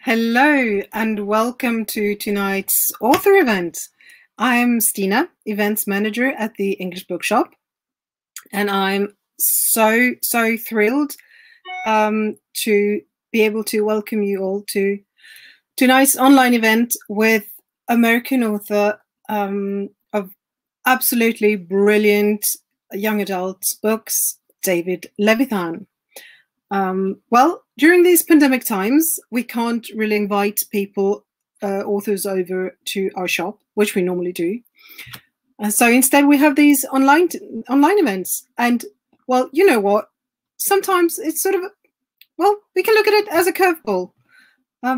Hello and welcome to tonight's author event. I'm Stina, events manager at the English Bookshop, and I'm so thrilled to be able to welcome you all to tonight's online event with American author of absolutely brilliant young adult books, David Levithan. Well, during these pandemic times, we can't really invite people, authors over to our shop, which we normally do. So instead we have these online events. And, well, you know what? Sometimes it's sort of, well, we can look at it as a curveball.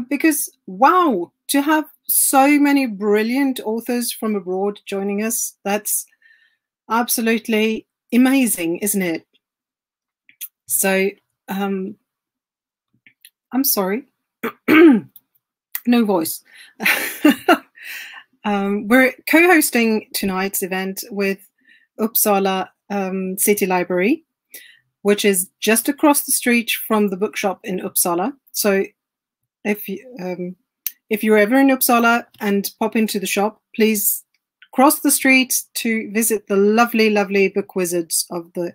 Because, wow, to have so many brilliant authors from abroad joining us, that's absolutely amazing, isn't it? So, I'm sorry, no voice. We're co-hosting tonight's event with Uppsala City Library, which is just across the street from the bookshop in Uppsala. So if you're ever in Uppsala and pop into the shop, please cross the street to visit the lovely book wizards of the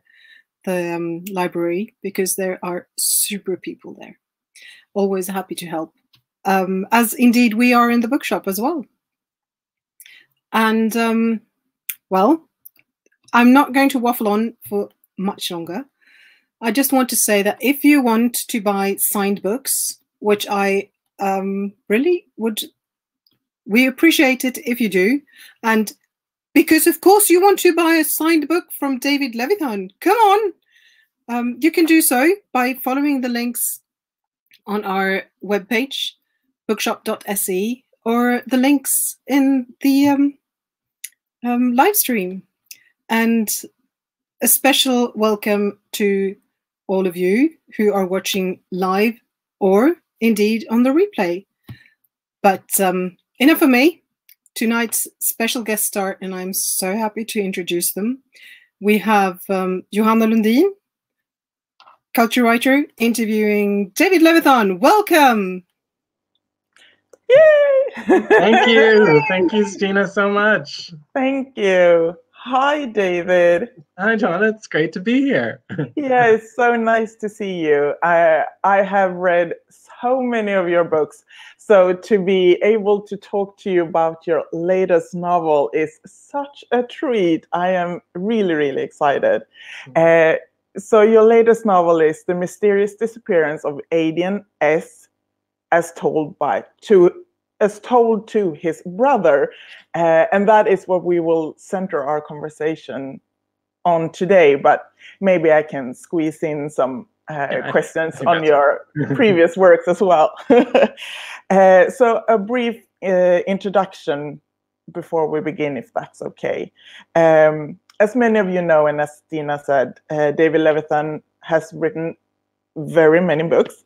library, because there are super people there, always happy to help, as indeed we are in the bookshop as well. And well, I'm not going to waffle on for much longer. I just want to say that if you want to buy signed books, which I really would, we appreciate it if you do, and because of course you want to buy a signed book from David Levithan, come on. You can do so by following the links on our webpage, bookshop.se, or the links in the live stream. And a special welcome to all of you who are watching live or indeed on the replay. But enough of me. Tonight's special guest star, and I'm so happy to introduce them. We have Johanna Lundin, culture writer, interviewing David Levithan. Welcome. Yay! Thank you, Stina, so much. Thank you. Hi, David. Hi, John. It's great to be here. Yeah, it's so nice to see you. I have read so many of your books, so to be able to talk to you about your latest novel is such a treat. I am really excited. So your latest novel is The Mysterious Disappearance of Aidan, as told to his brother, and that is what we will center our conversation on today. But maybe I can squeeze in some questions on your previous works as well. So a brief introduction before we begin, if that's okay. As many of you know, and as Stina said, David Levithan has written very many books,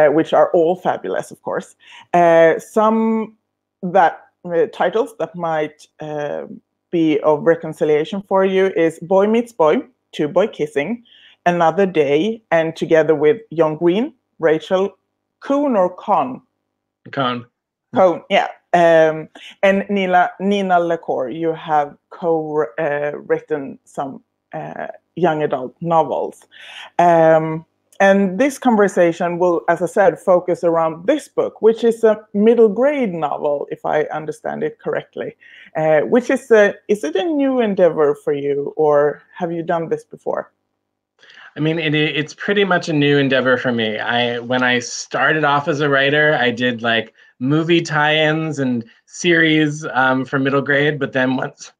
which are all fabulous, of course. Some titles that might be of reconciliation for you is Boy Meets Boy, Two Boy Kissing, Another Day, and together with John Green, Rachel Cohn or Cohn? Cohn, yeah. And Nina Lecour, you have co-written some young adult novels. And this conversation will, as I said, focus around this book, which is a middle grade novel, if I understand it correctly. Which is it a new endeavor for you, or have you done this before? I mean, it's pretty much a new endeavor for me. When I started off as a writer, I did like movie tie-ins and series for middle grade, but then once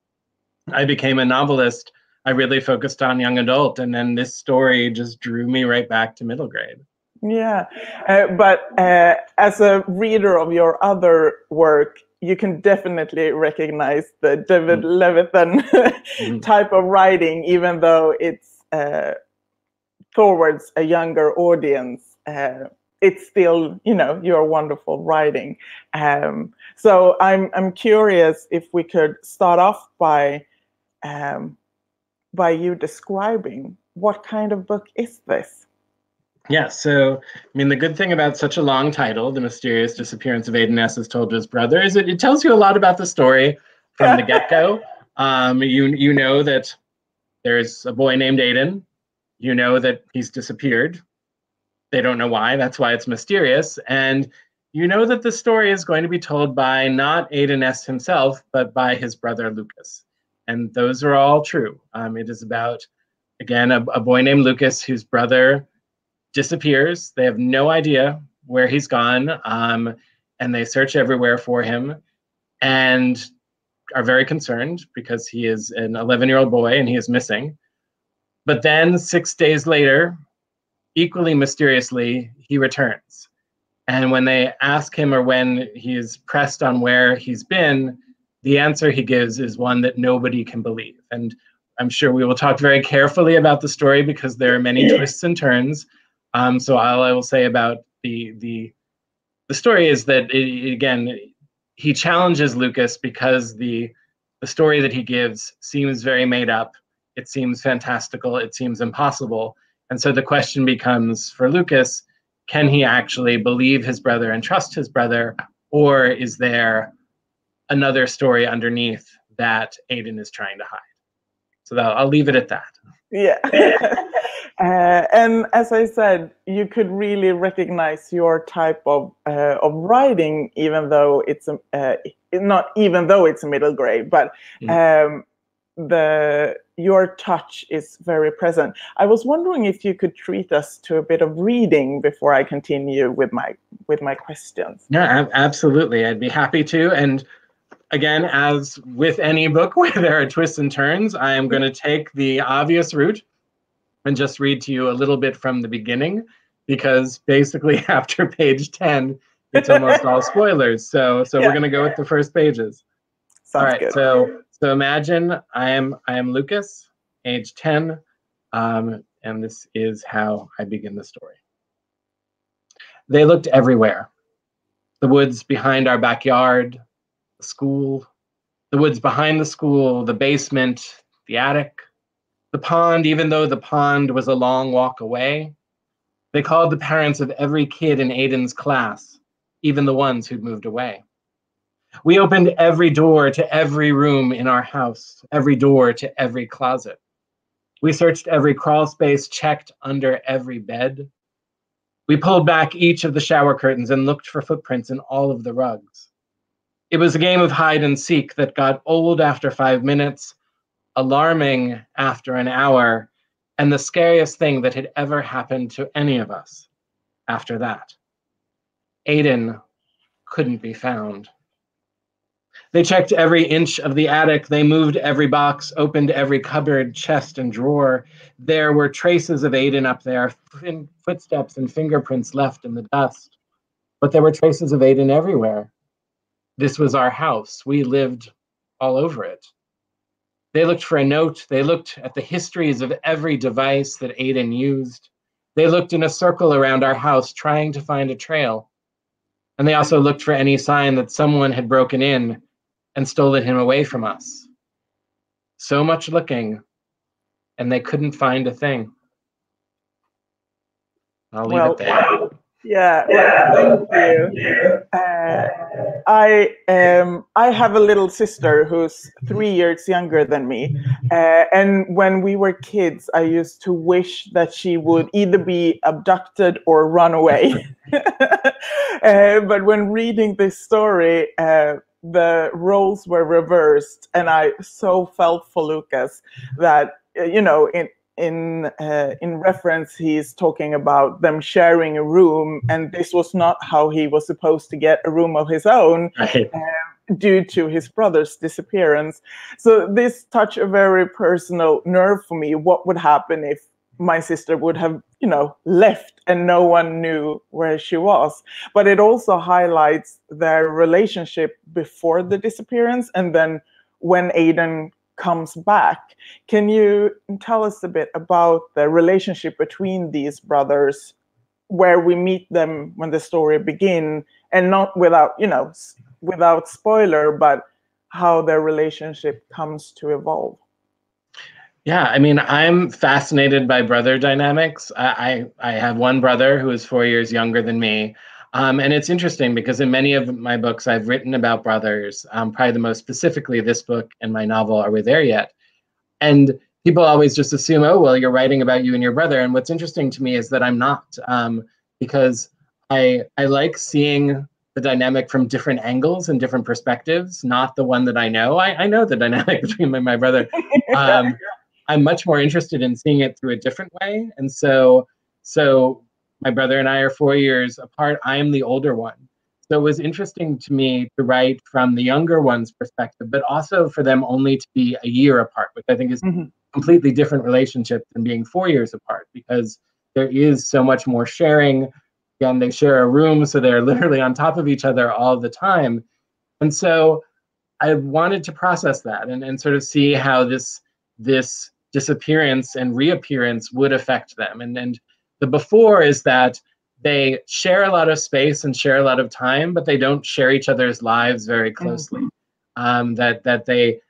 I became a novelist, I really focused on young adult, and then this story just drew me right back to middle grade. Yeah, but as a reader of your other work, you can definitely recognize the David Levithan type of writing, even though it's towards a younger audience. It's still, your wonderful writing. So I'm curious if we could start off by you describing what kind of book is this? Yeah, so, I mean, the good thing about such a long title, The Mysterious Disappearance of Aidan S. as Told to His Brother, is it tells you a lot about the story from the get-go. You know that there's a boy named Aidan. You know that he's disappeared. They don't know why. That's why it's mysterious. And you know that the story is going to be told by not Aidan S. himself, but by his brother Lucas. And those are all true. It is about, again, a boy named Lucas whose brother disappears. They have no idea where he's gone, and they search everywhere for him and are very concerned because he is an 11-year-old boy and he is missing. But then 6 days later, equally mysteriously, he returns. And when they ask him, or when he is pressed on where he's been, the answer he gives is one that nobody can believe. And I'm sure we will talk very carefully about the story because there are many twists and turns. So all I will say about the story is that, again, he challenges Lucas because the story that he gives seems very made up. It seems fantastical. It seems impossible. And so the question becomes for Lucas, can he actually believe his brother and trust his brother, or is there another story underneath that Aidan is trying to hide? So I'll leave it at that. Yeah. And as I said, you could really recognize your type of writing, even though it's not even though it's a middle grade, but your touch is very present. I was wondering if you could treat us to a bit of reading before I continue with my questions. Yeah, absolutely. I'd be happy to. And again, as with any book where there are twists and turns, I am going to take the obvious route and just read to you a little bit from the beginning, because basically after page 10, it's almost all spoilers. So yeah. We're going to go with the first pages. Sounds all right. Good. So imagine I am Lucas, age 10, and this is how I begin the story. They looked everywhere. The woods behind our backyard, the school, the woods behind the school, the basement, the attic, the pond, even though the pond was a long walk away. They called the parents of every kid in Aidan's class, even the ones who'd moved away. We opened every door to every room in our house, every door to every closet. We searched every crawl space, checked under every bed. We pulled back each of the shower curtains and looked for footprints in all of the rugs. It was a game of hide and seek that got old after 5 minutes, alarming after an hour, and the scariest thing that had ever happened to any of us after that. Aidan couldn't be found. They checked every inch of the attic. They moved every box, opened every cupboard, chest, and drawer. There were traces of Aidan up there, footsteps and fingerprints left in the dust. But there were traces of Aidan everywhere. This was our house. We lived all over it. They looked for a note. They looked at the histories of every device that Aidan used. They looked in a circle around our house, trying to find a trail. And they also looked for any sign that someone had broken in and stolen him away from us. So much looking, and they couldn't find a thing. I'll leave it there. Yeah, well, thank you. I have a little sister who's 3 years younger than me. And when we were kids, I used to wish that she would either be abducted or run away. But when reading this story, the roles were reversed, and I so felt for Lucas that, in reference, he's talking about them sharing a room, and this was not how he was supposed to get a room of his own, right. Due to his brother's disappearance. So this touched a very personal nerve for me. What would happen if my sister would have, left and no one knew where she was? But it also highlights their relationship before the disappearance, and then when Aidan comes back. Can you tell us a bit about the relationship between these brothers, where we meet them when the story begins, and not without spoiler, but how their relationship comes to evolve? Yeah, I mean, I'm fascinated by brother dynamics. I have one brother who is 4 years younger than me. And it's interesting because in many of my books, I've written about brothers. Probably the most specifically, this book and my novel, Are We There Yet? And people always just assume, oh, well, you're writing about you and your brother. And what's interesting to me is that I'm not, because I like seeing the dynamic from different angles and different perspectives, not the one that I know. I know the dynamic between my brother. I'm much more interested in seeing it through a different way. And so my brother and I are 4 years apart. I am the older one. So it was interesting to me to write from the younger one's perspective, but also for them only to be a year apart, which I think is a completely different relationship than being 4 years apart, because there is so much more sharing. Again, they share a room, so they're literally on top of each other all the time. And so I wanted to process that and sort of see how this disappearance and reappearance would affect them. And the before is that they share a lot of space and share a lot of time, but they don't share each other's lives very closely. That they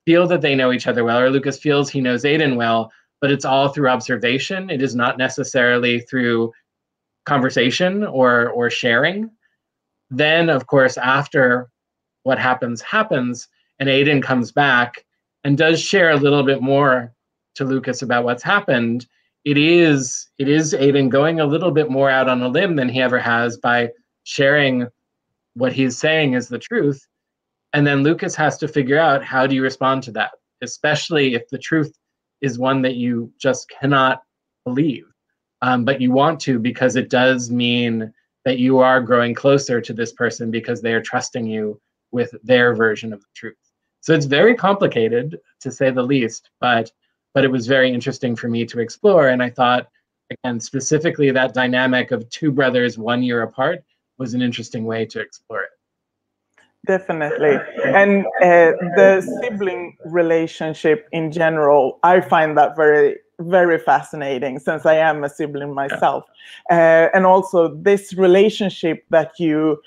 feel that they know each other well, or Lucas feels he knows Aidan well, but it's all through observation. It is not necessarily through conversation or sharing. Then, of course, after what happens, and Aidan comes back and does share a little bit more to Lucas about what's happened, it is Aidan going a little bit more out on a limb than he ever has by sharing what he's saying is the truth. And then Lucas has to figure out, how do you respond to that, especially if the truth is one that you just cannot believe, but you want to, because it does mean that you are growing closer to this person because they are trusting you with their version of the truth. So it's very complicated, to say the least, but it was very interesting for me to explore. And I thought, again, specifically that dynamic of two brothers 1 year apart was an interesting way to explore it. Definitely. And the sibling relationship in general, I find that very, very fascinating, since I am a sibling myself. And also this relationship that you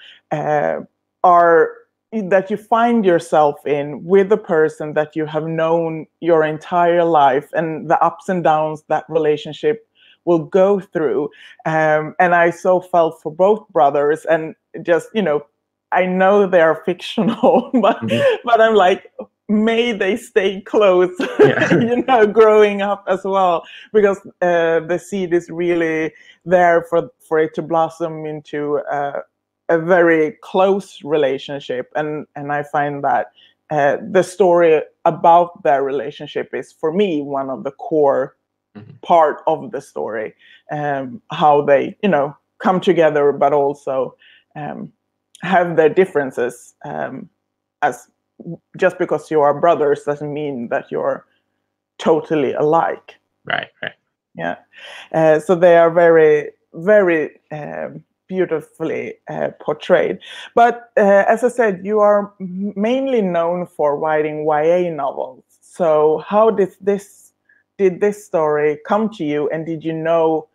that you find yourself in with a person that you have known your entire life, and the ups and downs that relationship will go through. And I so felt for both brothers, and just, I know they are fictional, but I'm like, may they stay close, growing up as well, because the seed is really there for it to blossom into a very close relationship. And I find that the story about their relationship is, for me, one of the core part of the story, how they, come together, but also have their differences. As just because you are brothers doesn't mean that you're totally alike. Right. Yeah. So they are very, very beautifully portrayed. But as I said, you are mainly known for writing YA novels. So how did this story come to you? And did you know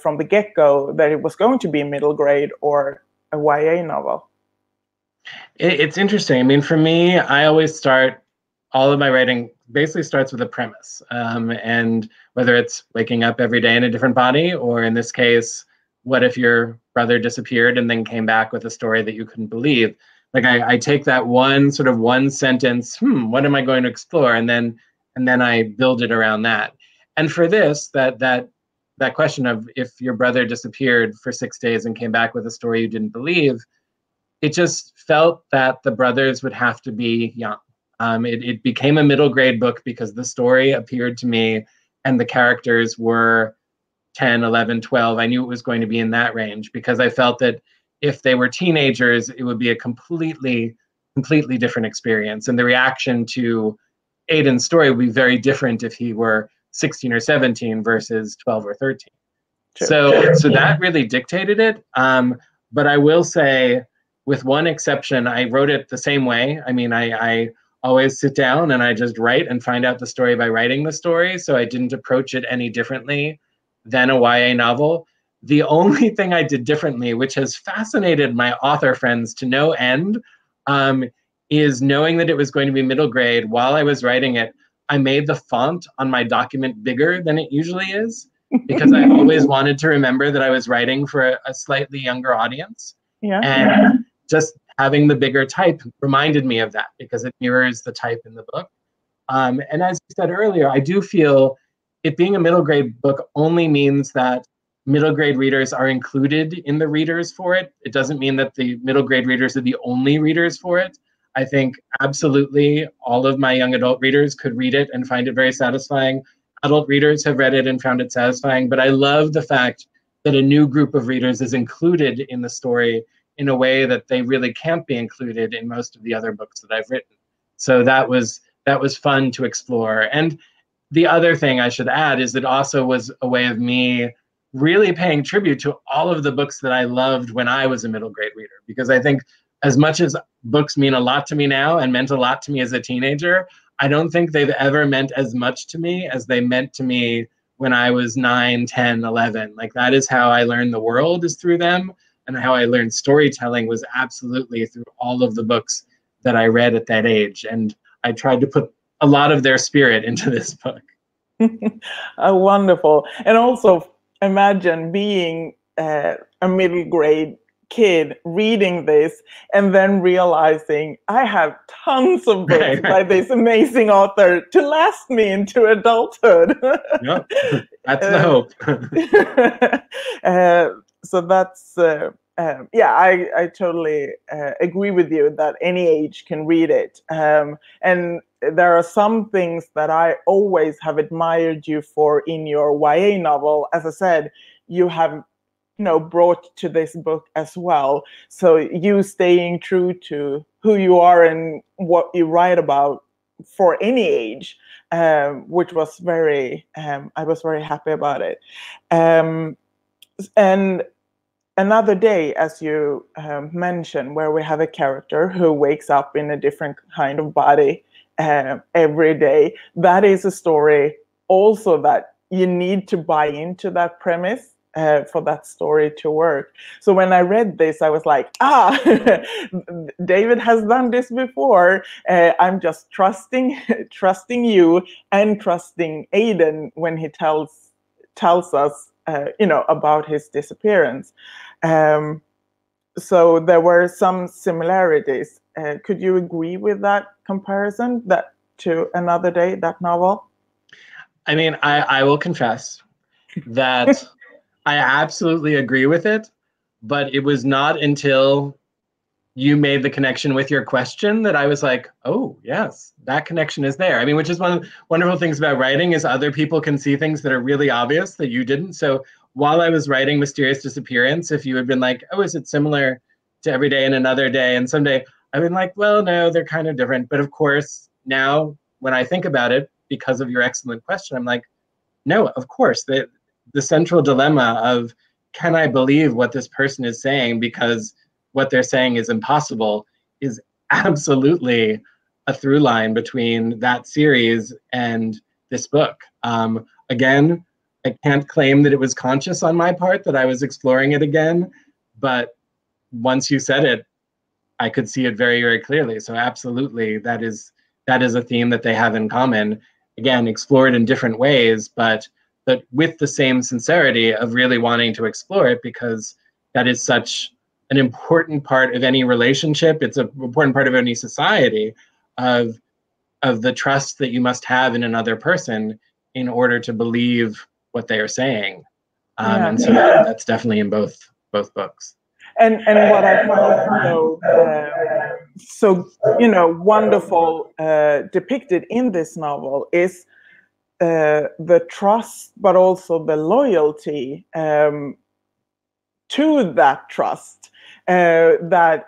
from the get-go that it was going to be middle grade or a YA novel? It's interesting. I mean, for me, I always start, all of my writing basically starts with a premise. And whether it's waking up every day in a different body, or in this case, what if your brother disappeared and then came back with a story that you couldn't believe? Like I take that one sentence, what am I going to explore? And then I build it around that. And for this, that question of if your brother disappeared for 6 days and came back with a story you didn't believe, it just felt that the brothers would have to be young. It became a middle grade book because the story appeared to me and the characters were 10, 11, 12. I knew it was going to be in that range, because I felt that if they were teenagers, it would be a completely different experience. And the reaction to Aidan's story would be very different if he were 16 or 17 versus 12 or 13. Sure. So that really dictated it. But I will say, with one exception, I wrote it the same way. I mean, I always sit down and I just write and find out the story by writing the story. So I didn't approach it any differently than a YA novel. The only thing I did differently, which has fascinated my author friends to no end, is knowing that it was going to be middle grade. While I was writing it, I made the font on my document bigger than it usually is, because I always wanted to remember that I was writing for a slightly younger audience. Yeah. And just having the bigger type reminded me of that, because it mirrors the type in the book. And as you said earlier, I do feel it being a middle grade book only means that middle grade readers are included in the readers for it. It doesn't mean that the middle grade readers are the only readers for it. I think absolutely all of my young adult readers could read it and find it very satisfying. Adult readers have read it and found it satisfying, but I love the fact that a new group of readers is included in the story in a way that they really can't be included in most of the other books that I've written. So that was fun to explore. And the other thing I should add is it also was a way of me really paying tribute to all of the books that I loved when I was a middle grade reader, because I think as much as books mean a lot to me now and meant a lot to me as a teenager, I don't think they've ever meant as much to me as they meant to me when I was 9, 10, 11. Like, that is how I learned the world, is through them. And how I learned storytelling was absolutely through all of the books that I read at that age. And I tried to put a lot of their spirit into this book. Wonderful. And also imagine being a middle grade kid reading this and then realizing I have tons of books by this amazing author to last me into adulthood. Yep, that's the hope. So that's yeah, I totally agree with you that any age can read it. And there are some things that I always have admired you for in your YA novel. As I said, you have brought to this book as well. So you staying true to who you are and what you write about for any age, which was very, I was very happy about it. And Another Day, as you mentioned, where we have a character who wakes up in a different kind of body every day. That is a story also that you need to buy into that premise for that story to work. So when I read this, I was like, David has done this before. I'm just trusting you and trusting Aidan when he tells us, about his disappearance. So there were some similarities. Could you agree with that comparison, that to Another Day, that novel? I mean, I will confess that I absolutely agree with it, but it was not until you made the connection with your question that I was like, oh, yes, that connection is there. I mean, which is one of the wonderful things about writing, is other people can see things that are really obvious that you didn't. So while I was writing Mysterious Disappearance, if you had been like, oh, is it similar to Every Day and Another Day and Someday, I've been like, well, no, they're kind of different. But of course, now when I think about it, because of your excellent question, I'm like, no, of course. The central dilemma of, can I believe what this person is saying because what they're saying is impossible, is absolutely a through line between that series and this book. Again, I can't claim that it was conscious on my part that I was exploring it again, but once you said it, I could see it very, very clearly. So absolutely, that is a theme that they have in common. Again, explored in different ways, but with the same sincerity of really wanting to explore it, because that is such an important part of any relationship. It's an important part of any society, of the trust that you must have in another person in order to believe what they are saying. And so that's definitely in both books. And what I found so wonderful depicted in this novel is the trust, but also the loyalty to that trust, that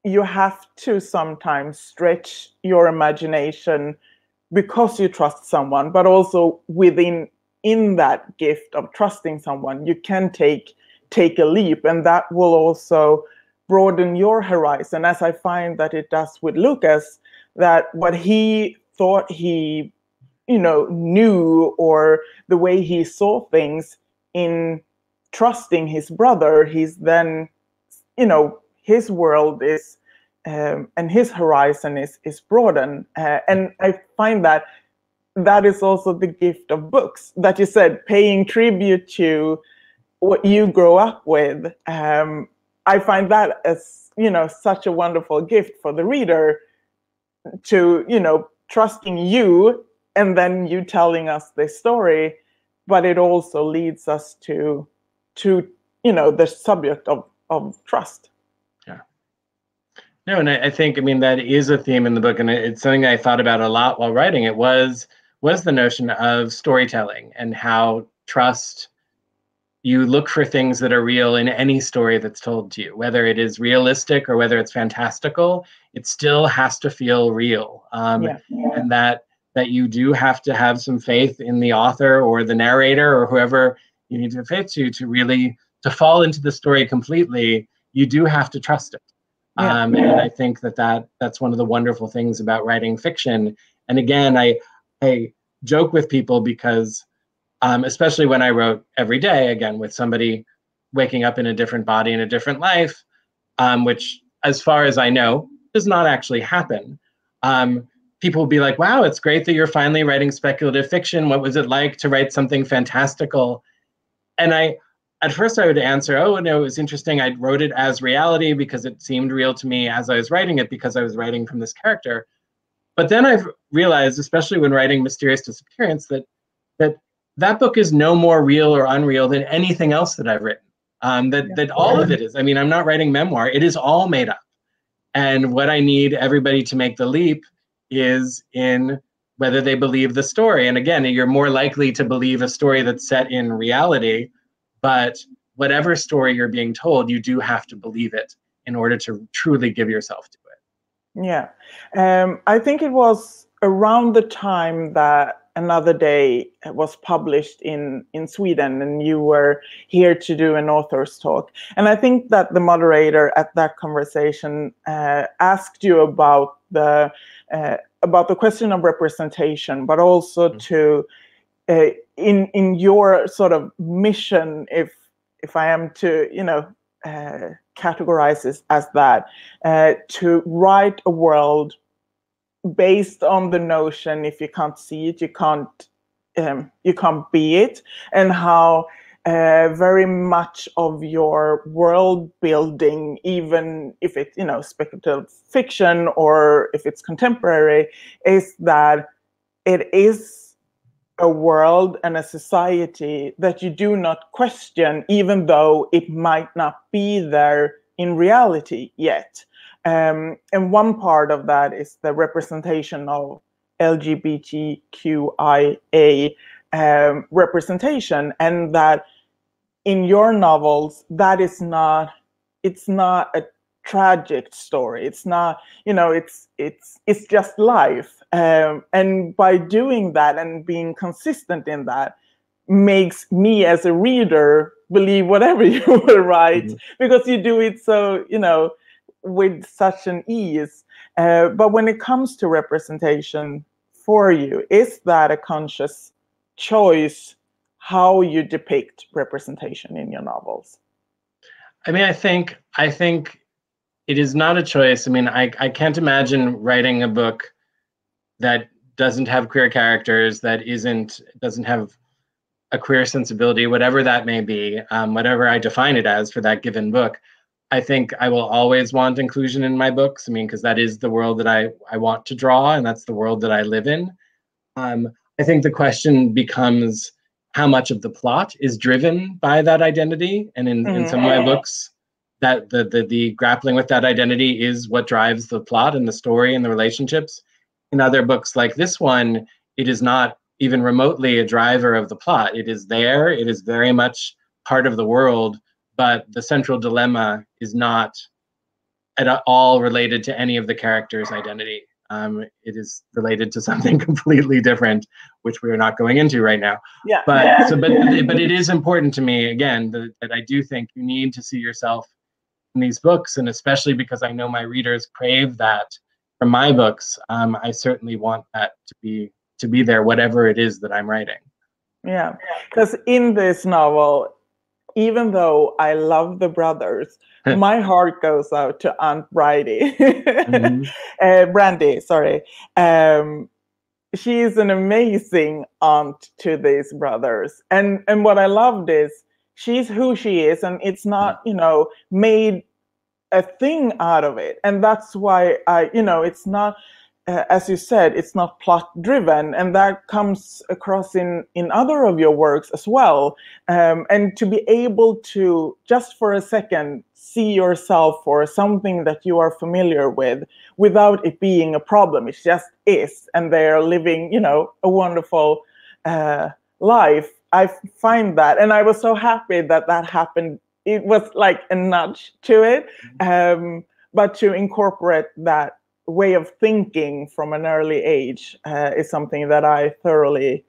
you have to sometimes stretch your imagination because you trust someone, but also in that gift of trusting someone, you can take a leap, and that will also broaden your horizon, as I find that it does with Lucas, that what he thought he knew, or the way he saw things in trusting his brother, he's then, his world is, and his horizon is broadened. And I find that that is also the gift of books, that you said, paying tribute to what you grow up with. I find that as, such a wonderful gift for the reader, to, trusting you and then you telling us this story, but it also leads us to the subject of trust. Yeah. No, and I think, that is a theme in the book, and it's something I thought about a lot while writing it, was the notion of storytelling and how trust, you look for things that are real in any story that's told to you, whether it is realistic or whether it's fantastical, it still has to feel real. And that you do have to have some faith in the author or the narrator or whoever you need to have faith to really, to fall into the story completely, you do have to trust it. And I think that's one of the wonderful things about writing fiction. And again, I joke with people because especially when I wrote every day, again, with somebody waking up in a different body in a different life, which, as far as I know, does not actually happen. People will be like, wow, it's great that you're finally writing speculative fiction. What was it like to write something fantastical? And at first I would answer, oh, no, it was interesting. I wrote it as reality because it seemed real to me as I was writing it, because I was writing from this character. But then I've realized, especially when writing Mysterious Disappearance, that book is no more real or unreal than anything else that I've written. That all of it is. I'm not writing memoir. It is all made up. And what I need everybody to make the leap is in whether they believe the story. And again, you're more likely to believe a story that's set in reality, but whatever story you're being told, you do have to believe it in order to truly give yourself to it. Yeah. I think it was around the time that Another Day was published in Sweden, and you were here to do an author's talk. And I think that the moderator at that conversation asked you about the question of representation, but also to in your sort of mission, if I am to categorize this as that, to write a world based on the notion, if you can't see it, you can't be it, and how very much of your world building, even if it's speculative fiction or if it's contemporary, is that it is a world and a society that you do not question, even though it might not be there in reality yet. And one part of that is the representation of LGBTQIA representation, and that in your novels, that is not, it's not a tragic story. It's not, it's just life. And by doing that and being consistent in that, makes me as a reader believe whatever you will write, because you do it so, with such an ease. But when it comes to representation for you, is that a conscious choice how you depict representation in your novels? I think it is not a choice. I can't imagine writing a book that doesn't have queer characters, that doesn't have a queer sensibility, whatever that may be, whatever I define it as for that given book. I think I will always want inclusion in my books. Because that is the world that I want to draw, and that's the world that I live in. I think the question becomes how much of the plot is driven by that identity. And in some of my books, that the grappling with that identity is what drives the plot and the story and the relationships. In other books like this one, it is not even remotely a driver of the plot. It is there. It is very much part of the world. But the central dilemma is not at all related to any of the characters' identity. It is related to something completely different, which we are not going into right now. Yeah. But it is important to me, again, that I do think you need to see yourself in these books, and especially because I know my readers crave that from my books. I certainly want that to be there, whatever it is that I'm writing. Yeah, because in this novel, even though I love the brothers, my heart goes out to Aunt Brandy. Brandy, sorry. she's an amazing aunt to these brothers. And what I loved is she's who she is, and it's not, you know, made a thing out of it. And that's why it's not, as you said, it's not plot driven, and that comes across in other of your works as well. And to be able to just for a second see yourself or something that you are familiar with without it being a problem, it just is, and they're living, you know, a wonderful life. I find that, and I was so happy that happened. It was like a nudge to it, but to incorporate that way of thinking from an early age is something that I thoroughly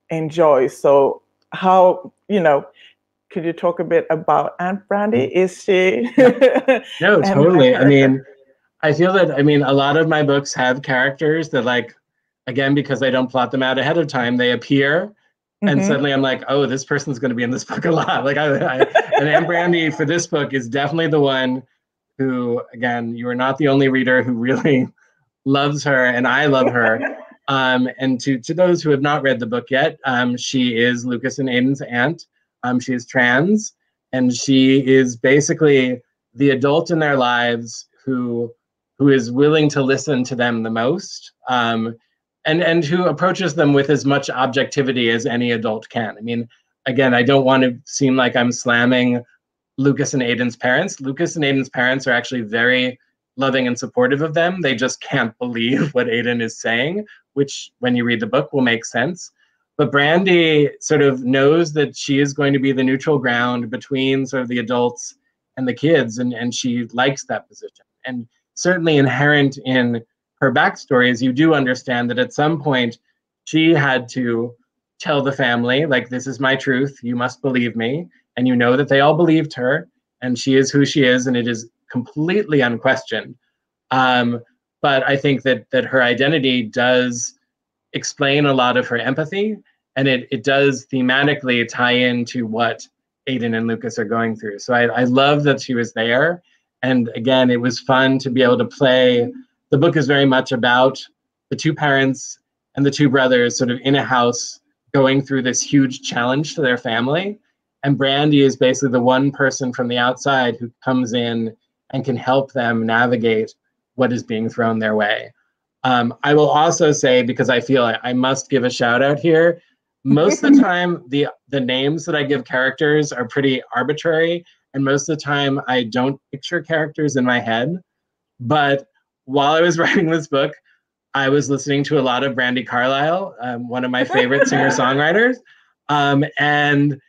enjoy. So how, you know, could you talk a bit about Aunt Brandy? Is she? No, totally. I mean, I feel that, I mean, a lot of my books have characters that, like, again, because I don't plot them out ahead of time, they appear. And suddenly I'm like, oh, this person's going to be in this book a lot. Like, and Aunt Brandy for this book is definitely the one who, again, you are not the only reader who really loves her, and I love her. And to those who have not read the book yet, she is Lucas and Aidan's aunt. She is trans, and she is basically the adult in their lives who is willing to listen to them the most, and who approaches them with as much objectivity as any adult can. I mean, again, I don't want to seem like I'm slamming Lucas and Aidan's parents. Lucas and Aidan's parents are actually very loving and supportive of them. They just can't believe what Aidan is saying, which when you read the book will make sense. But Brandy sort of knows that she is going to be the neutral ground between sort of the adults and the kids, and she likes that position. And certainly inherent in her backstory is you do understand that at some point she had to tell the family, like, this is my truth, you must believe me. And you know that they all believed her, and she is who she is, and it is completely unquestioned. But I think that her identity does explain a lot of her empathy, and it does thematically tie into what Aidan and Lucas are going through. So I love that she was there. And again, it was fun to be able to play. The book is very much about the two parents and the two brothers sort of in a house going through this huge challenge to their family. And Brandy is basically the one person from the outside who comes in and can help them navigate what is being thrown their way. I will also say, because I feel I must give a shout out here, most of the time the names that I give characters are pretty arbitrary, and most of the time I don't picture characters in my head. But while I was writing this book, I was listening to a lot of Brandi Carlile, one of my favorite singer-songwriters, and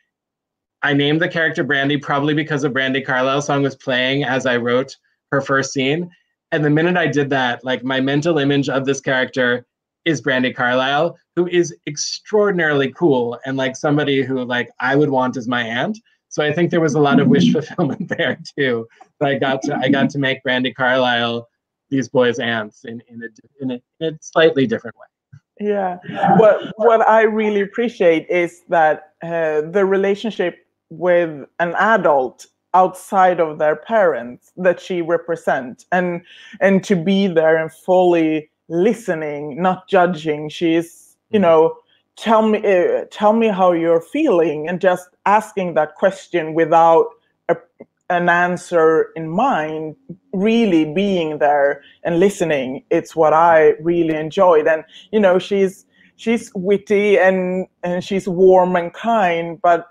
I named the character Brandy probably because a Brandi Carlile song was playing as I wrote her first scene. And the minute I did that, like, my mental image of this character is Brandi Carlile, who is extraordinarily cool and like somebody who, like, I would want as my aunt. So I think there was a lot of wish fulfillment there too. But I got to make Brandi Carlile these boys' aunts in a slightly different way. Yeah. What I really appreciate is that the relationship with an adult outside of their parents that she represents, and to be there and fully listening, not judging. She's, you know, tell me how you're feeling, and just asking that question without an answer in mind, really being there and listening. It's what I really enjoyed. And, you know, she's witty and she's warm and kind, but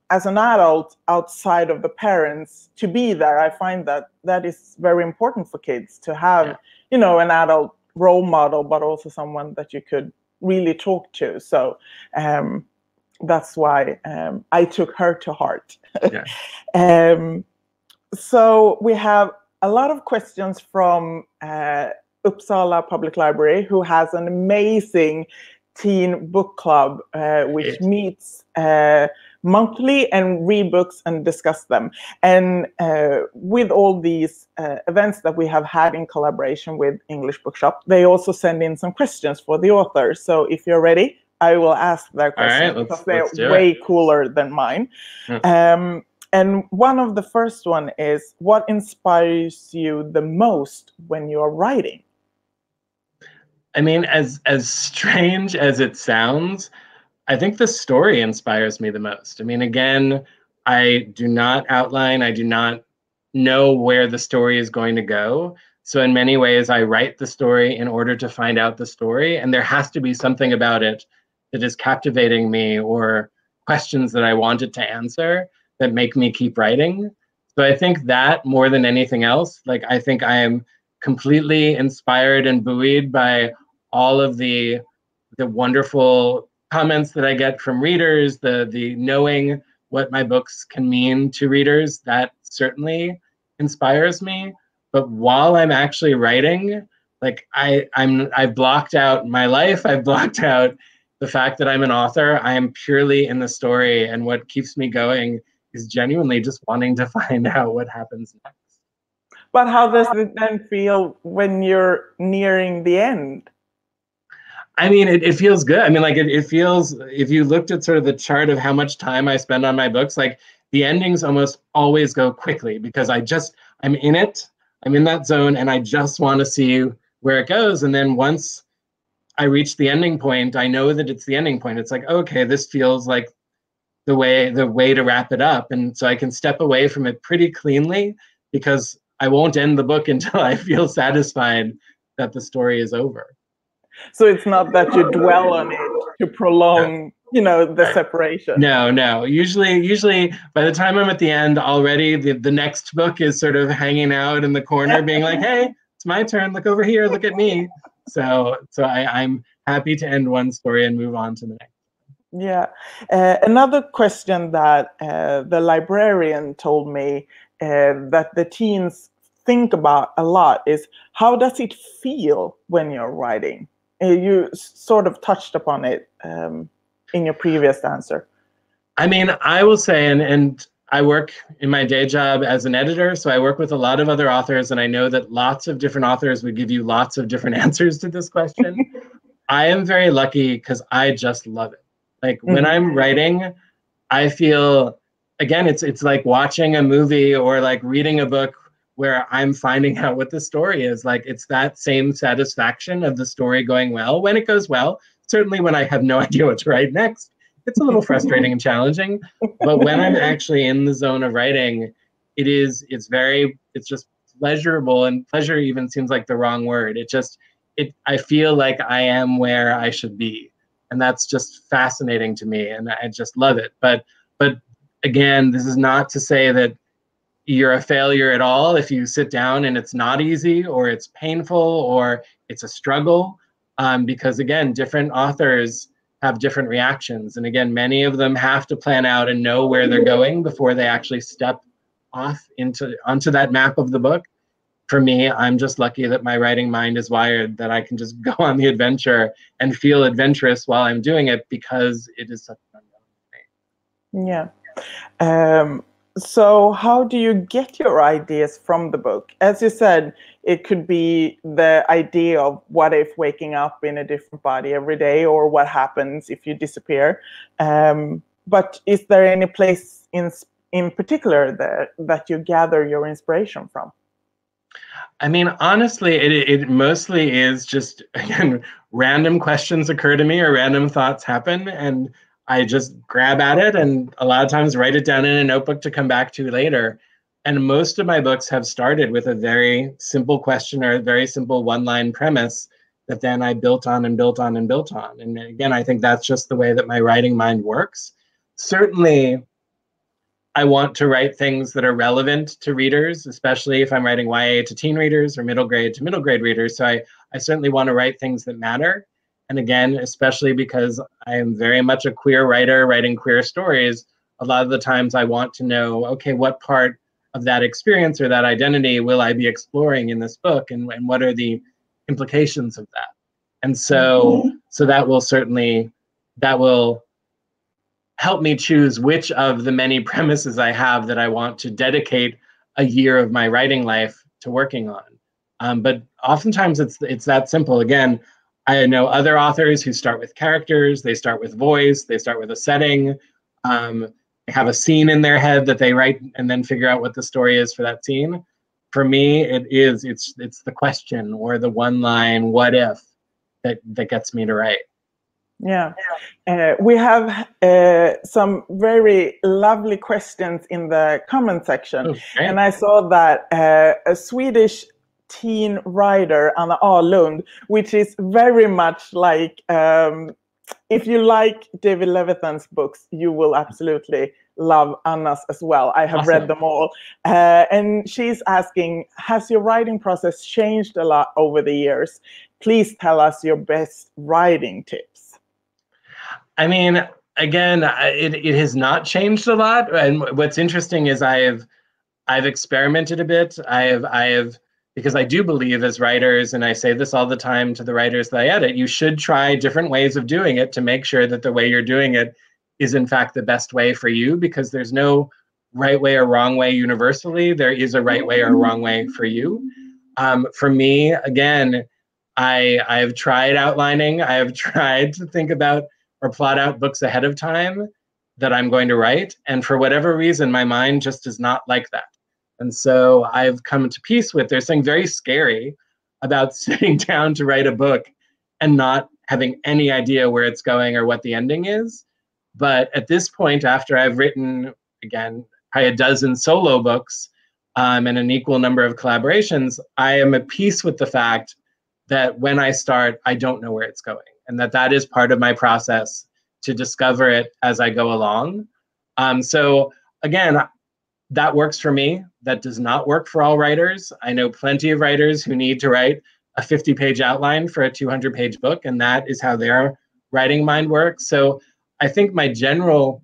as an adult outside of the parents, to be there, I find that is very important for kids to have, you know, an adult role model, but also someone that you could really talk to. So that's why I took her to heart. Yeah. So we have a lot of questions from Uppsala Public Library, who has an amazing teen book club, which meets monthly and read books and discuss them. And with all these events that we have had in collaboration with English Bookshop, they also send in some questions for the authors. So if you're ready, I will ask their questions, because they're way cooler than mine. And one of the first one is, what inspires you the most when you're writing? I mean, as strange as it sounds, I think the story inspires me the most. I mean, again, I do not outline, I do not know where the story is going to go. So in many ways, I write the story in order to find out the story, and there has to be something about it that is captivating me, or questions that I wanted to answer that make me keep writing. So I think that more than anything else, like I think I am completely inspired and buoyed by all of the wonderful comments that I get from readers, the knowing what my books can mean to readers, that certainly inspires me. But while I'm actually writing, like I've blocked out my life, I've blocked out the fact that I'm an author. I am purely in the story, and what keeps me going is genuinely just wanting to find out what happens next. But how does it then feel when you're nearing the end? I mean, it feels good. I mean, like it feels, if you looked at sort of the chart of how much time I spend on my books, like the endings almost always go quickly, because I'm in it, I'm in that zone, and I just want to see where it goes. And then once I reach the ending point, I know that it's the ending point. It's like, okay, this feels like the way to wrap it up. And so I can step away from it pretty cleanly, because I won't end the book until I feel satisfied that the story is over. So it's not that you dwell on it to prolong, the separation. No. Usually by the time I'm at the end already, the next book is sort of hanging out in the corner being like, hey, it's my turn. Look over here. Look at me. So I'm happy to end one story and move on to the next. Yeah. Another question that the librarian told me that the teens think about a lot is, how does it feel when you're writing? You sort of touched upon it in your previous answer. I mean, I will say, and I work in my day job as an editor, so I work with a lot of other authors, and I know that lots of different authors would give you lots of different answers to this question. I am very lucky because I just love it. Like when I'm writing, I feel, again, it's like watching a movie or like reading a book where I'm finding out what the story is. Like it's that same satisfaction of the story going well when it goes well. Certainly when I have no idea what to write next, it's a little frustrating and challenging. But when I'm actually in the zone of writing, it's just pleasurable, and pleasure even seems like the wrong word. I feel like I am where I should be. And that's just fascinating to me, and I just love it. But again, this is not to say that you're a failure at all if you sit down and it's not easy, or it's painful, or it's a struggle, because again, different authors have different reactions. And again, many of them have to plan out and know where they're going before they actually step off onto that map of the book. For me, I'm just lucky that my writing mind is wired that I can just go on the adventure and feel adventurous while I'm doing it, because it is such an unknown thing. Yeah. So how do you get your ideas from the book? As you said, it could be the idea of what if waking up in a different body every day, or what happens if you disappear. But is there any place in particular that you gather your inspiration from? I mean, honestly, it mostly is just, again, random questions occur to me or random thoughts happen, and I just grab at it, and a lot of times write it down in a notebook to come back to later. And most of my books have started with a very simple question or a very simple one-line premise that then I built on and built on and built on. And again, I think that's just the way that my writing mind works. Certainly, I want to write things that are relevant to readers, especially if I'm writing YA to teen readers or middle grade to middle grade readers. So I certainly want to write things that matter. And again, especially because I am very much a queer writer writing queer stories, a lot of the times I want to know, okay, what part of that experience or that identity will I be exploring in this book, and what are the implications of that? And so that will help me choose which of the many premises I have that I want to dedicate a year of my writing life to working on. But oftentimes it's that simple. Again, I know other authors who start with characters, they start with voice, they start with a setting, they have a scene in their head that they write and then figure out what the story is for that scene. For me, it's the question or the one line, what if? that gets me to write. Yeah, we have some very lovely questions in the comment section. Oh, great. And I saw that a Swedish teen writer, Anna Lund, which is very much like, if you like David Levithan's books, you will absolutely love Anna's as well. I have Awesome. read them all. And she's asking, has your writing process changed a lot over the years? Please tell us your best writing tips. I mean, again, it has not changed a lot. And what's interesting is I've experimented a bit. I have because I do believe as writers, and I say this all the time to the writers that I edit, you should try different ways of doing it to make sure that the way you're doing it is in fact the best way for you, because there's no right way or wrong way universally. There is a right way or wrong way for you. For me, again, I've tried outlining. I have tried to think about or plot out books ahead of time that I'm going to write. And for whatever reason, my mind just is not like that. And so I've come to peace with, there's something very scary about sitting down to write a book and not having any idea where it's going or what the ending is. But at this point, after I've written, again, probably a dozen solo books and an equal number of collaborations, I am at peace with the fact that when I start, I don't know where it's going, and that is part of my process to discover it as I go along. So again, that works for me. That does not work for all writers. I know plenty of writers who need to write a 50-page outline for a 200-page book, and that is how their writing mind works. So I think my general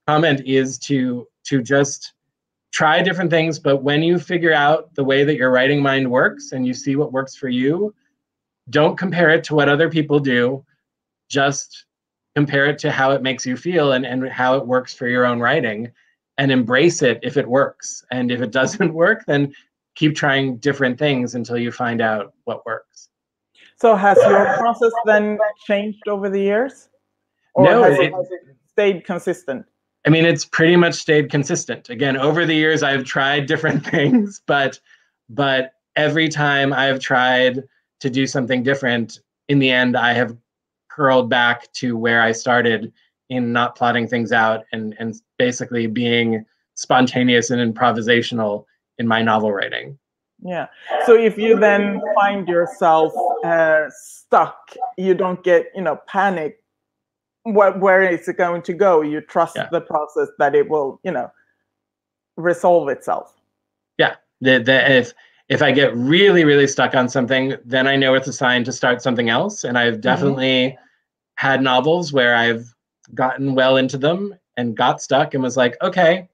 comment is to just try different things, but when you figure out the way that your writing mind works and you see what works for you, don't compare it to what other people do. Just compare it to how it makes you feel and how it works for your own writing, and embrace it if it works. And if it doesn't work, then keep trying different things until you find out what works. So has your process then changed over the years? Or No, has it stayed consistent? I mean, it's pretty much stayed consistent. Again, over the years, I've tried different things, but every time I've tried to do something different, in the end, I have curled back to where I started in not plotting things out and basically being spontaneous and improvisational in my novel writing. Yeah. So if you then find yourself stuck, you don't get, panic. Where is it going to go? You trust the process that it will, resolve itself. Yeah. If I get really, really stuck on something, then I know it's a sign to start something else. And I've definitely had novels where I've gotten well into them and got stuck and was like, okay,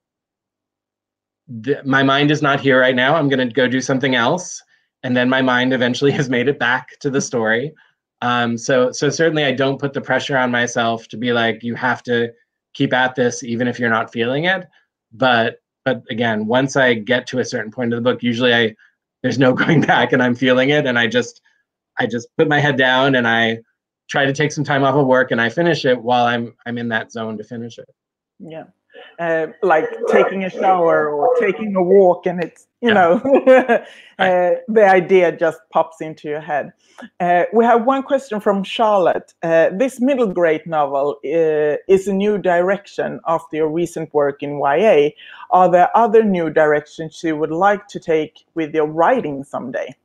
my mind is not here right now. I'm going to go do something else. And then my mind eventually has made it back to the story. So certainly I don't put the pressure on myself to be like, you have to keep at this even if you're not feeling it. But again, once I get to a certain point of the book, usually there's no going back and I'm feeling it. And I just put my head down and I try to take some time off of work and I finish it while I'm in that zone to finish it. Yeah. Like taking a shower or taking a walk, and it's, the idea just pops into your head. We have one question from Charlotte. This middle grade novel is a new direction after your recent work in YA. Are there other new directions you would like to take with your writing someday?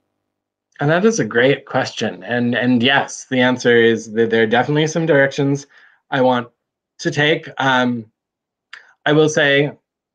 And that is a great question. And yes, the answer is that there are definitely some directions I want to take. I will say,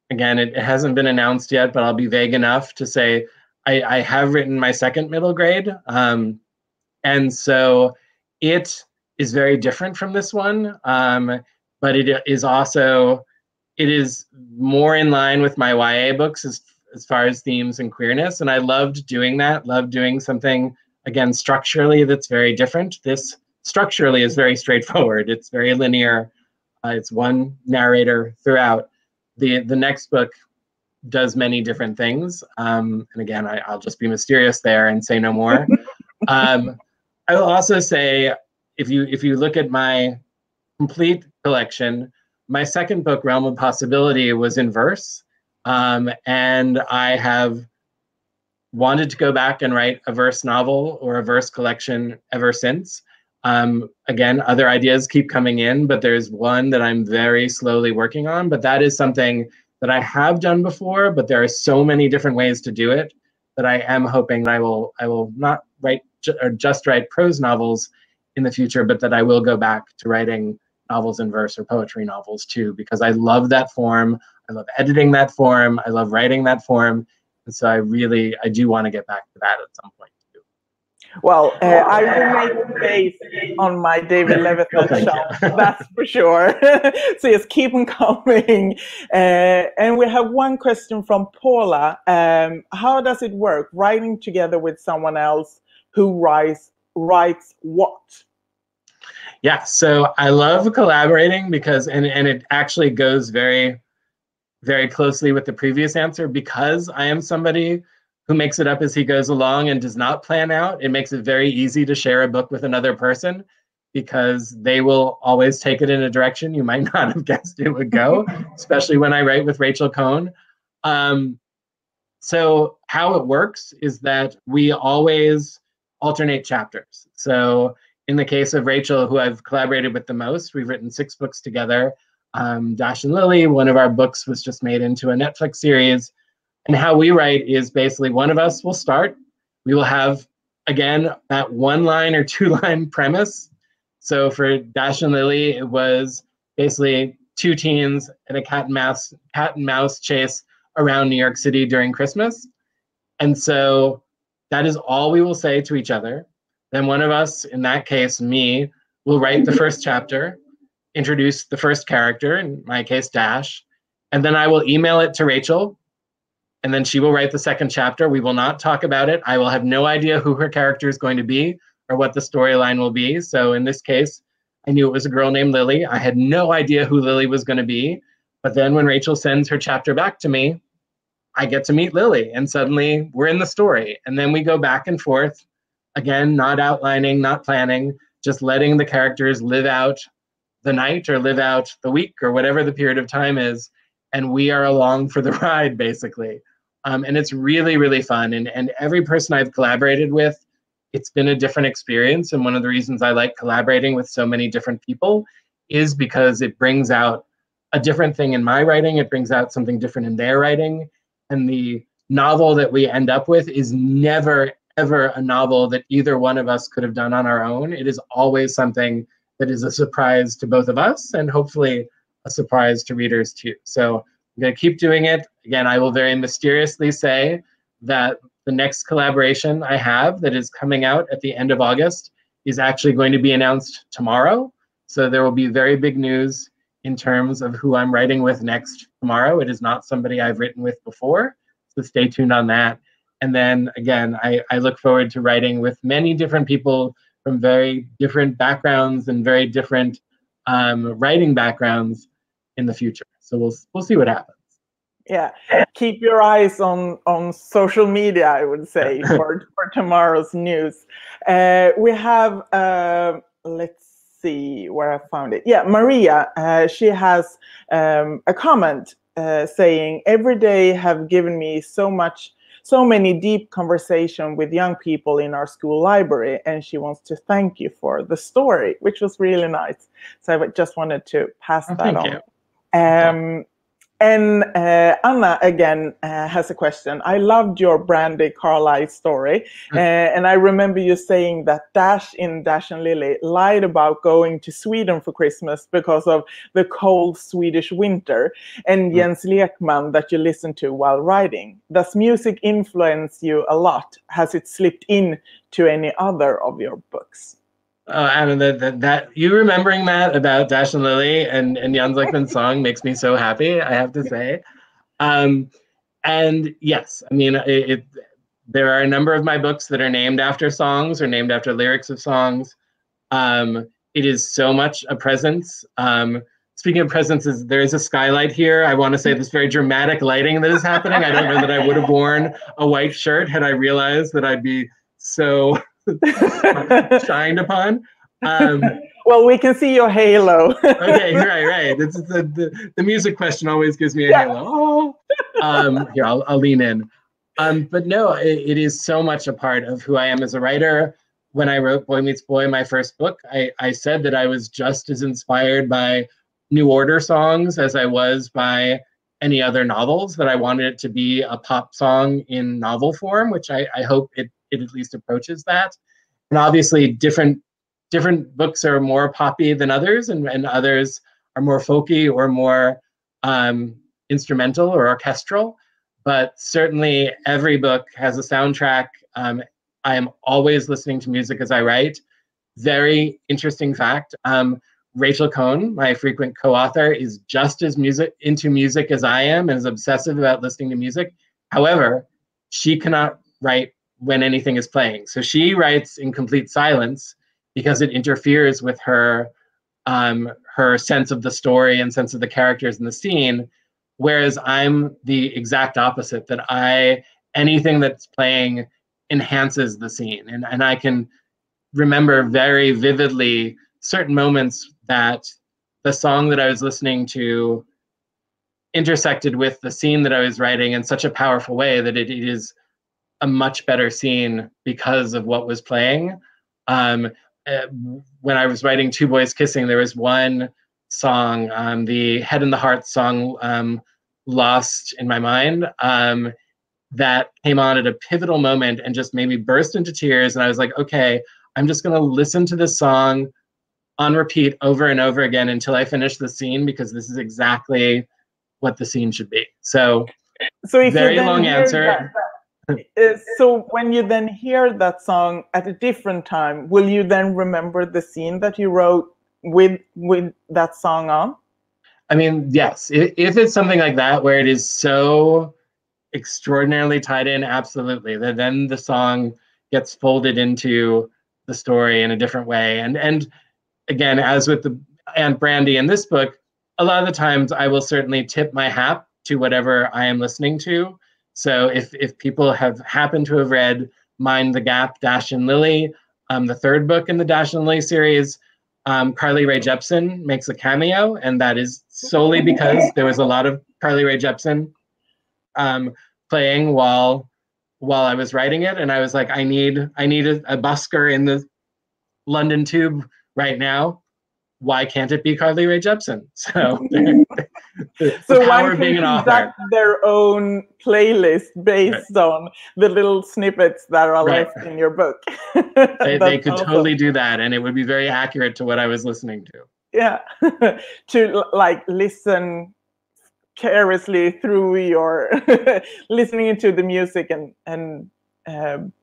again, it hasn't been announced yet, but I'll be vague enough to say I have written my second middle grade. And so it is very different from this one, but it is more in line with my YA books as far as themes and queerness. And I loved doing that, loved doing something, again, structurally that's very different. This structurally is very straightforward. It's very linear. It's one narrator throughout. The next book does many different things. And again, I'll just be mysterious there and say no more. I will also say, if you look at my complete collection, my second book, Realm of Possibility, was in verse. And I have wanted to go back and write a verse novel or a verse collection ever since. Again, other ideas keep coming in, but there's one that I'm very slowly working on. But that is something that I have done before, but there are so many different ways to do it that I am hoping that I will not write or just write prose novels in the future, but that I will go back to writing novels in verse or poetry novels too, because I love that form. I love editing that form. I love writing that form. And so I do want to get back to that at some point too. Well, I will make space on my David Levithan shelf, that's for sure. So just keep them coming. And we have one question from Paula. How does it work, writing together with someone else who writes what? Yeah, so I love collaborating because, and it actually goes very, very closely with the previous answer, because I am somebody who makes it up as he goes along and does not plan out. It makes it very easy to share a book with another person because they will always take it in a direction you might not have guessed it would go, especially when I write with Rachel Cohn. So how it works is that we always alternate chapters. So in the case of Rachel, who I've collaborated with the most, we've written 6 books together. Dash and Lily, one of our books was just made into a Netflix series. And how we write is basically one of us will start. We will have, again, that 1-line or 2-line premise. So for Dash and Lily, it was basically 2 teens and a cat and mouse chase around New York City during Christmas. And so that is all we will say to each other. Then one of us, in that case, me, will write the first chapter, introduce the first character, in my case, Dash, and then I will email it to Rachel, and then she will write the second chapter. We will not talk about it. I will have no idea who her character is going to be or what the storyline will be. So in this case, I knew it was a girl named Lily. I had no idea who Lily was going to be. But then when Rachel sends her chapter back to me, I get to meet Lily, and suddenly we're in the story. And then we go back and forth, again, not outlining, not planning, just letting the characters live out the night or live out the week or whatever the period of time is. And we are along for the ride, basically. And it's really, really fun. And every person I've collaborated with, it's been a different experience. And one of the reasons I like collaborating with so many different people is because it brings out a different thing in my writing. It brings out something different in their writing. And the novel that we end up with is never, ever a novel that either one of us could have done on our own. It is always something that is a surprise to both of us and hopefully a surprise to readers too. So I'm going to keep doing it. Again, I will very mysteriously say that the next collaboration I have that is coming out at the end of August is actually going to be announced tomorrow. So there will be very big news in terms of who I'm writing with next tomorrow. It is not somebody I've written with before, so stay tuned on that. And then again, I look forward to writing with many different people from very different backgrounds and very different writing backgrounds in the future. So we'll see what happens. Yeah, keep your eyes on social media, I would say, for tomorrow's news. We have, let's see where I found it. Yeah, Maria, she has a comment saying, every day have given me so many deep conversation with young people in our school library, and she wants to thank you for the story, which was really nice. So I just wanted to pass that on. And Anna, again, has a question. I loved your Brandy Carlisle story. And I remember you saying that Dash in Dash and Lily lied about going to Sweden for Christmas because of the cold Swedish winter. And Jens Lekman that you listen to while writing. Does music influence you a lot? Has it slipped in to any other of your books? Anna, that you remembering that about Dash and Lily and Jens Lekman's song makes me so happy, I have to say. And yes, I mean, there are a number of my books that are named after songs or named after lyrics of songs. It is so much a presence. Speaking of presences, there is a skylight here. I want to say this very dramatic lighting that is happening. I don't know that I would have worn a white shirt had I realized that I'd be so shined upon. Well, we can see your halo. Okay, right. This is the music question always gives me a halo. Here, I'll lean in. But no, it is so much a part of who I am as a writer. when I wrote Boy Meets Boy, my first book, I said that I was just as inspired by New Order songs as I was by any other novels, that I wanted it to be a pop song in novel form, which I hope it at least approaches that. And obviously different books are more poppy than others, and others are more folky or more instrumental or orchestral. But certainly every book has a soundtrack. I am always listening to music as I write. Very interesting fact. Rachel Cohn, my frequent co-author, is just as into music as I am and is obsessive about listening to music. However, she cannot write when anything is playing. So she writes in complete silence because it interferes with her sense of the story and sense of the characters in the scene. Whereas I'm the exact opposite, that anything that's playing enhances the scene. And I can remember very vividly certain moments that the song that I was listening to intersected with the scene that I was writing in such a powerful way that it is a much better scene because of what was playing. When I was writing Two Boys Kissing, there was one song, the Head and the Heart song, Lost in My Mind, that came on at a pivotal moment and just made me burst into tears. And I was like, okay, I'm just going to listen to this song on repeat over and over again until I finish the scene, because this is exactly what the scene should be. So if very long answer. So when you then hear that song at a different time, will you then remember the scene that you wrote with that song on? I mean, yes. If it's something like that where it is so extraordinarily tied in, absolutely. Then the song gets folded into the story in a different way. And again, as with the Aunt Brandy in this book, a lot of the times I will certainly tip my hat to whatever I am listening to. So if people have happened to have read Mind the Gap, Dash and Lily, the third book in the Dash and Lily series, Carly Rae Jepsen makes a cameo, and that is solely because there was a lot of Carly Rae Jepsen playing while I was writing it, and I was like, I need a busker in the London Tube right now. Why can't it be Carly Rae Jepsen? So so one can conduct their own playlist based on the little snippets that are left in your book. They could totally do that, and it would be very accurate to what I was listening to. Yeah, to like listen carelessly through your listening into the music and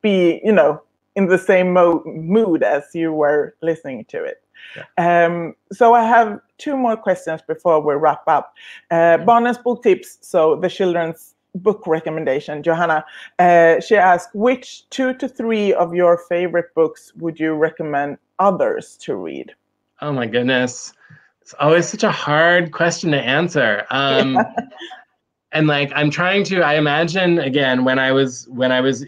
be, you know, in the same mood as you were listening to it. Yeah. So I have two more questions before we wrap up. Bonus book tips, so the children's book recommendation. Johanna, she asked, which 2 to 3 of your favorite books would you recommend others to read? Oh my goodness. It's always such a hard question to answer. And like, I'm trying to, I imagine, again, when I was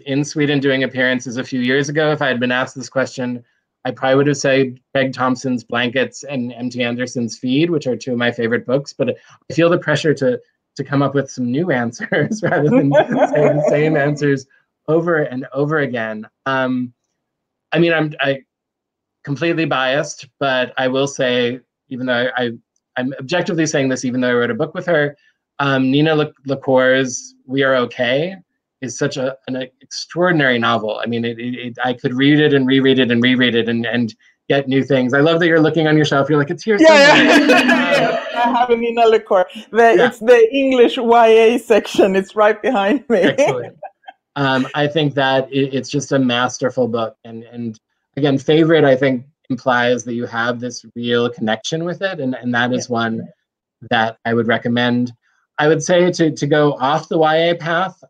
in Sweden doing appearances a few years ago, if I had been asked this question, I probably would have said Craig Thompson's Blankets and M.T. Anderson's Feed, which are 2 of my favorite books. But I feel the pressure to come up with some new answers rather than say the same answers over and over again. I mean, I'm completely biased, but I will say, even though I'm objectively saying this, even though I wrote a book with her, Nina LaCour's We Are Okay is such an extraordinary novel. I mean, I could read it and reread it and reread it and get new things. I love that you're looking on your shelf. You're like, it's here somewhere. Yeah. I have a Nina LaCour. It's the English YA section. It's right behind me. Excellent. I think that it's just a masterful book. And again, favorite, I think, implies that you have this real connection with it. And that is one that I would recommend. I would say to go off the YA path,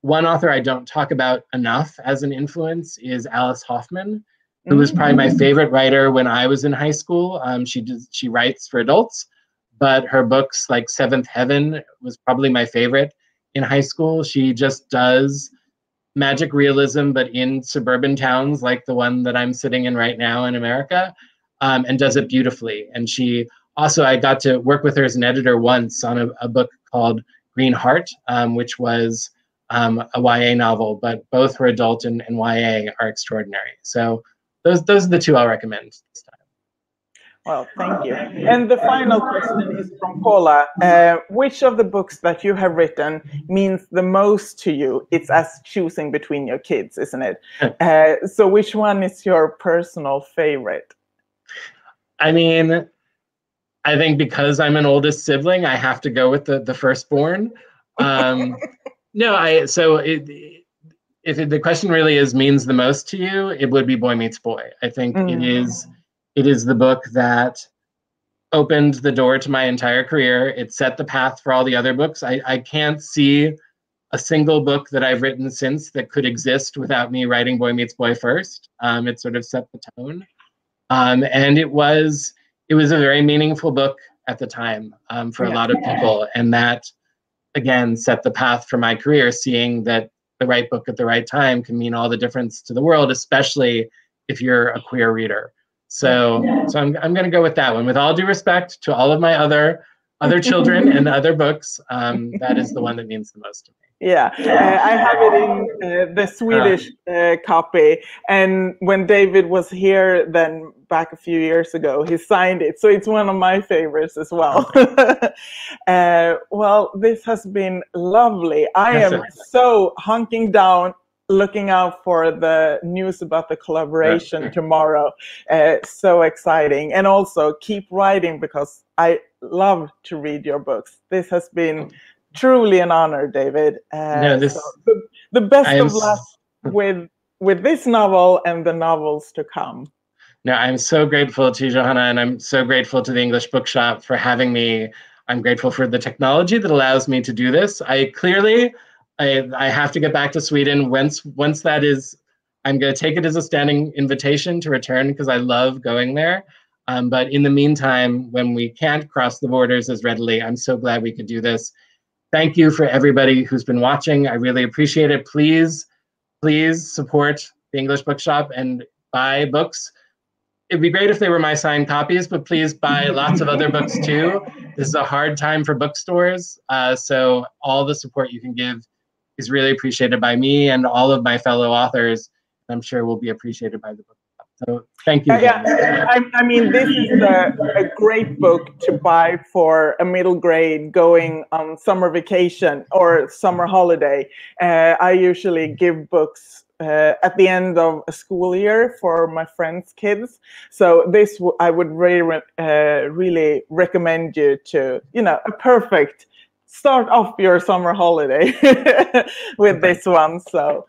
one author I don't talk about enough as an influence is Alice Hoffman, who was probably my favorite writer when I was in high school. She writes for adults, but her books like Seventh Heaven was probably my favorite in high school. She just does magic realism, but in suburban towns like the one that I'm sitting in right now in America, and does it beautifully. And she also, I got to work with her as an editor once on a book called Green Heart, which was a YA novel, but both for adult and YA are extraordinary. So those are the two I'll recommend this time. Well, thank you. And the final question is from Paula. Which of the books that you have written means the most to you? It's as choosing between your kids, isn't it? So which one is your personal favorite? I mean, I think because I'm an oldest sibling, I have to go with the firstborn. No, so if the question really is means the most to you, it would be Boy Meets Boy. I think it is the book that opened the door to my entire career. It set the path for all the other books. I can't see a single book that I've written since that could exist without me writing Boy Meets Boy first. It sort of set the tone. And it was a very meaningful book at the time for a lot of people. And that, again, set the path for my career, seeing that the right book at the right time can mean all the difference to the world, especially if you're a queer reader. So I'm going to go with that one. With all due respect to all of my other children and other books, that is the one that means the most to me. Yeah, I have it in the Swedish copy, and when David was here then back a few years ago, he signed it, so it's one of my favorites as well. Well, this has been lovely. I am so hunking down, looking out for the news about the collaboration tomorrow. So exciting. And also keep writing, because I love to read your books. This has been truly an honor, David. So the best of luck with this novel and the novels to come. No, I'm so grateful to you, Johanna, and I'm so grateful to the English Bookshop for having me. I'm grateful for the technology that allows me to do this. I have to get back to Sweden. Once that is, I'm going to take it as a standing invitation to return, because I love going there. But in the meantime, when we can't cross the borders as readily, I'm so glad we could do this. Thank you for everybody who's been watching. I really appreciate it. Please support the English Bookshop and buy books. It'd be great if they were my signed copies, but please buy lots of other books too. This is a hard time for bookstores, so all the support you can give is really appreciated by me and all of my fellow authors. I'm sure will be appreciated by the book. So thank you. I mean, this is a great book to buy for a middle grade going on summer vacation or summer holiday. I usually give books at the end of a school year for my friends' kids. So this I would really recommend you to, a perfect start off your summer holiday with this one. So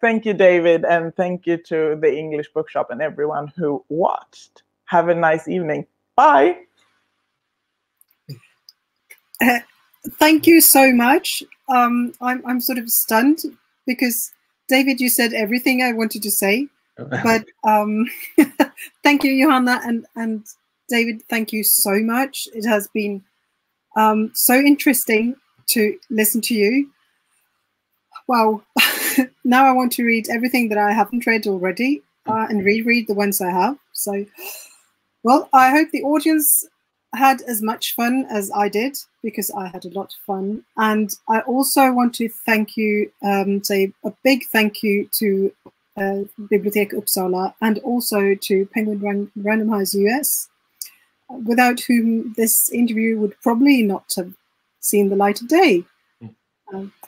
thank you, David, and thank you to the English Bookshop and everyone who watched. Have a nice evening. Bye. Thank you so much. I'm sort of stunned because David, you said everything I wanted to say, but thank you, Johanna, and David, thank you so much. It has been so interesting to listen to you. Wow. Now I want to read everything that I haven't read already and reread the ones I have. So, well, I hope the audience had as much fun as I did, because I had a lot of fun. And I also want to thank you, say a big thank you to Bibliotek Uppsala and also to Penguin Random House US, without whom this interview would probably not have seen the light of day.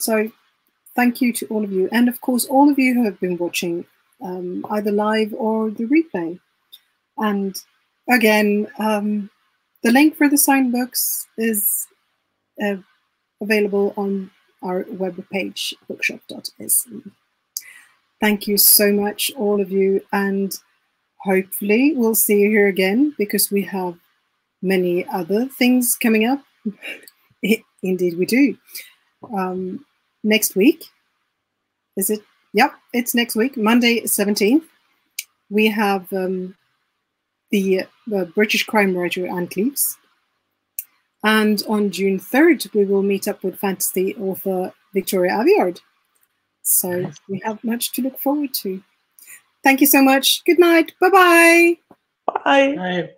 So thank you to all of you. And of course, all of you who have been watching either live or the replay. And again, the link for the signed books is available on our webpage, bookshop.se. Thank you so much, all of you. And hopefully we'll see you here again, because we have many other things coming up. Indeed we do. Next week, is it? Yep, it's next week, Monday 17th. We have the British crime writer Anne Cleves. And on June 3rd, we will meet up with fantasy author Victoria Aveyard. So we have much to look forward to. Thank you so much. Good night. Bye-bye. Bye. Bye.